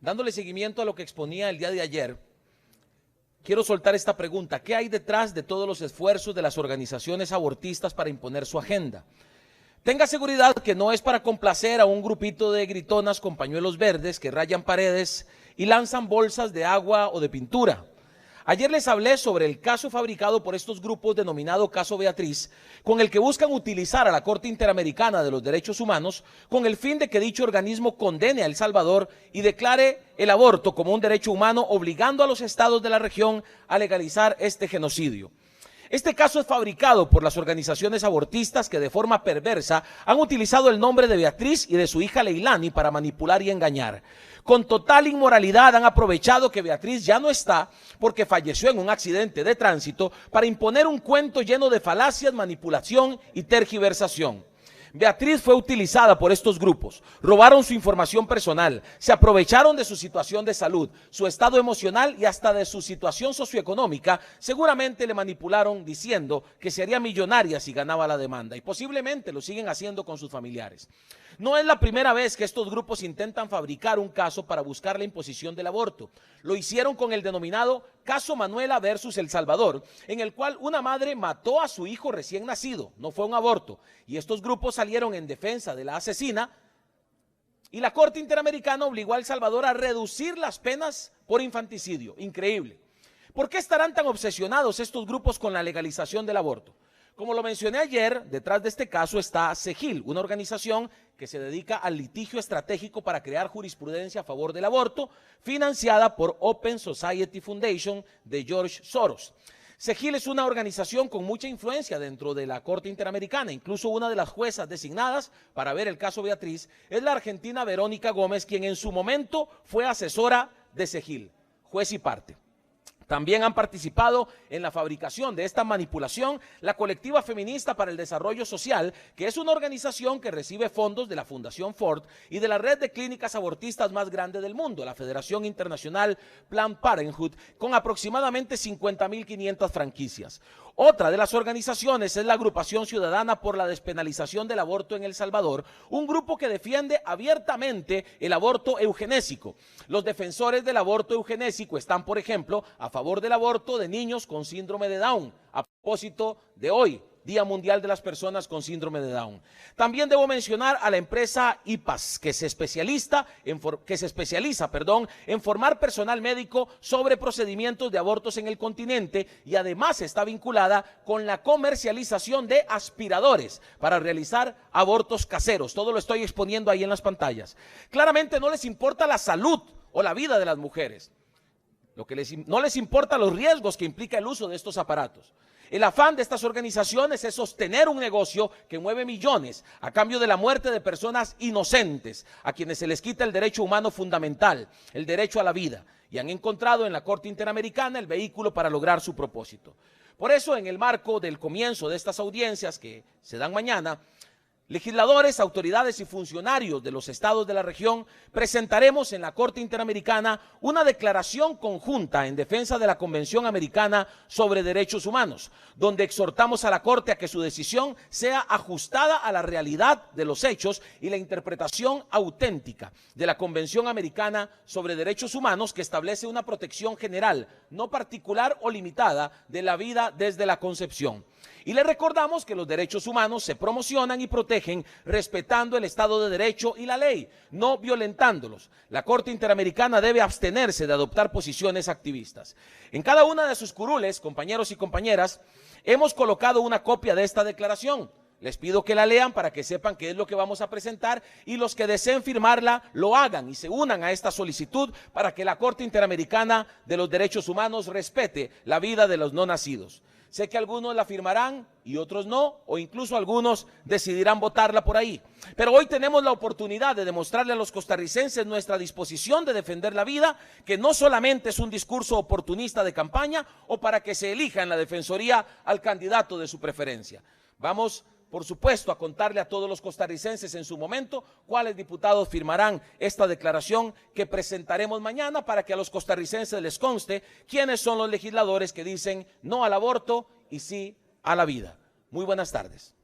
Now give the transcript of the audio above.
Dándole seguimiento a lo que exponía el día de ayer, quiero soltar esta pregunta: ¿qué hay detrás de todos los esfuerzos de las organizaciones abortistas para imponer su agenda? Tenga seguridad que no es para complacer a un grupito de gritonas con pañuelos verdes que rayan paredes y lanzan bolsas de agua o de pintura. Ayer les hablé sobre el caso fabricado por estos grupos denominado Caso Beatriz, con el que buscan utilizar a la Corte Interamericana de los Derechos Humanos con el fin de que dicho organismo condene a El Salvador y declare el aborto como un derecho humano, obligando a los estados de la región a legalizar este genocidio. Este caso es fabricado por las organizaciones abortistas que de forma perversa han utilizado el nombre de Beatriz y de su hija Leilani para manipular y engañar. Con total inmoralidad han aprovechado que Beatriz ya no está porque falleció en un accidente de tránsito para imponer un cuento lleno de falacias, manipulación y tergiversación. Beatriz fue utilizada por estos grupos, robaron su información personal, se aprovecharon de su situación de salud, su estado emocional y hasta de su situación socioeconómica. Seguramente le manipularon diciendo que se haría millonaria si ganaba la demanda, y posiblemente lo siguen haciendo con sus familiares. No es la primera vez que estos grupos intentan fabricar un caso para buscar la imposición del aborto. Lo hicieron con el denominado Caso Manuela versus El Salvador, en el cual una madre mató a su hijo recién nacido, no fue un aborto, y estos grupos salieron en defensa de la asesina, y la Corte Interamericana obligó a El Salvador a reducir las penas por infanticidio. Increíble. ¿Por qué estarán tan obsesionados estos grupos con la legalización del aborto? Como lo mencioné ayer, detrás de este caso está CEGIL, una organización que se dedica al litigio estratégico para crear jurisprudencia a favor del aborto, financiada por Open Society Foundation de George Soros. CEGIL es una organización con mucha influencia dentro de la Corte Interamericana. Incluso una de las juezas designadas para ver el caso Beatriz es la argentina Verónica Gómez, quien en su momento fue asesora de CEGIL, juez y parte. También han participado en la fabricación de esta manipulación la Colectiva Feminista para el Desarrollo Social, que es una organización que recibe fondos de la Fundación Ford y de la red de clínicas abortistas más grande del mundo, la Federación Internacional Planned Parenthood, con aproximadamente 50.500 franquicias. Otra de las organizaciones es la Agrupación Ciudadana por la Despenalización del Aborto en El Salvador, un grupo que defiende abiertamente el aborto eugenésico. Los defensores del aborto eugenésico están, por ejemplo, a favor del aborto de niños con síndrome de Down, a propósito de hoy, Día Mundial de las Personas con Síndrome de Down. También debo mencionar a la empresa IPAS, que se especializa en formar personal médico sobre procedimientos de abortos en el continente, y además está vinculada con la comercialización de aspiradores para realizar abortos caseros. Todo lo estoy exponiendo ahí en las pantallas. Claramente no les importa la salud o la vida de las mujeres. No les importa los riesgos que implica el uso de estos aparatos. El afán de estas organizaciones es sostener un negocio que mueve millones a cambio de la muerte de personas inocentes, a quienes se les quita el derecho humano fundamental, el derecho a la vida, y han encontrado en la Corte Interamericana el vehículo para lograr su propósito. Por eso, en el marco del comienzo de estas audiencias que se dan mañana, legisladores, autoridades y funcionarios de los estados de la región presentaremos en la Corte Interamericana una declaración conjunta en defensa de la Convención Americana sobre Derechos Humanos, donde exhortamos a la Corte a que su decisión sea ajustada a la realidad de los hechos y la interpretación auténtica de la Convención Americana sobre Derechos Humanos, que establece una protección general, no particular o limitada, de la vida desde la concepción. Y le recordamos que los derechos humanos se promocionan y protegen respetando el Estado de Derecho y la ley, no violentándolos. La Corte Interamericana debe abstenerse de adoptar posiciones activistas. En cada una de sus curules, compañeros y compañeras, hemos colocado una copia de esta declaración. Les pido que la lean para que sepan qué es lo que vamos a presentar, y los que deseen firmarla lo hagan y se unan a esta solicitud para que la Corte Interamericana de los Derechos Humanos respete la vida de los no nacidos. Sé que algunos la firmarán y otros no, o incluso algunos decidirán votarla por ahí. Pero hoy tenemos la oportunidad de demostrarle a los costarricenses nuestra disposición de defender la vida, que no solamente es un discurso oportunista de campaña o para que se elija en la defensoría al candidato de su preferencia. Vamos, por supuesto, a contarle a todos los costarricenses en su momento cuáles diputados firmarán esta declaración que presentaremos mañana, para que a los costarricenses les conste quiénes son los legisladores que dicen no al aborto y sí a la vida. Muy buenas tardes.